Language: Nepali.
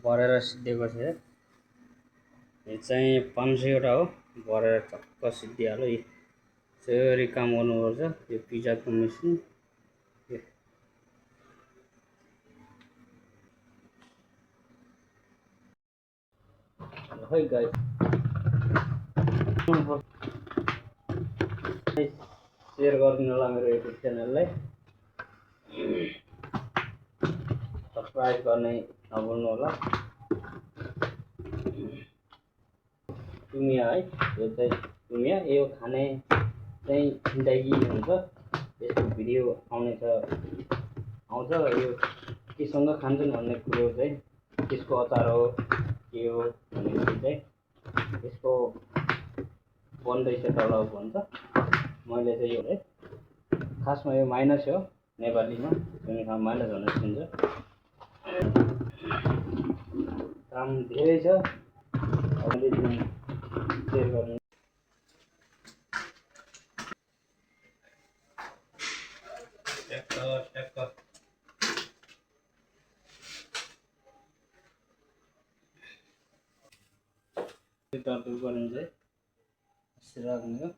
भरेर सिद्धिएको छ। यो चाहिँ 500 हो, भरेर टक्क सिद्धिहाल्यो। यसरी काम गर्नुपर्छ यो पिज्जाको मेसिन। है गाइस, शेयर गरिदिनु होला मेरो युट्युब च्यानललाई, सब्सक्राइब गर्ने नभुल्नु होला। टुमिया है, यो चाहिँ टुमिया, यो खाने चाहिँ जिन्दगी हुन्छ। यसको भिडियो आउँछ, यो केसँग खान्छन् भन्ने कुरो चाहिँ, त्यसको अचार हो के हो भन्ने चाहिँ यसको बन्दैछ तल भन्छ। मैले चाहिँ यो है, खासमा यो माइनस हो नेपालीमा, जुन ठाउँ माइनस भनेर सुन्छ। काम धेरै छ, अहिले शेयर गर्नु। गरिन्छ है, राख्ने हो।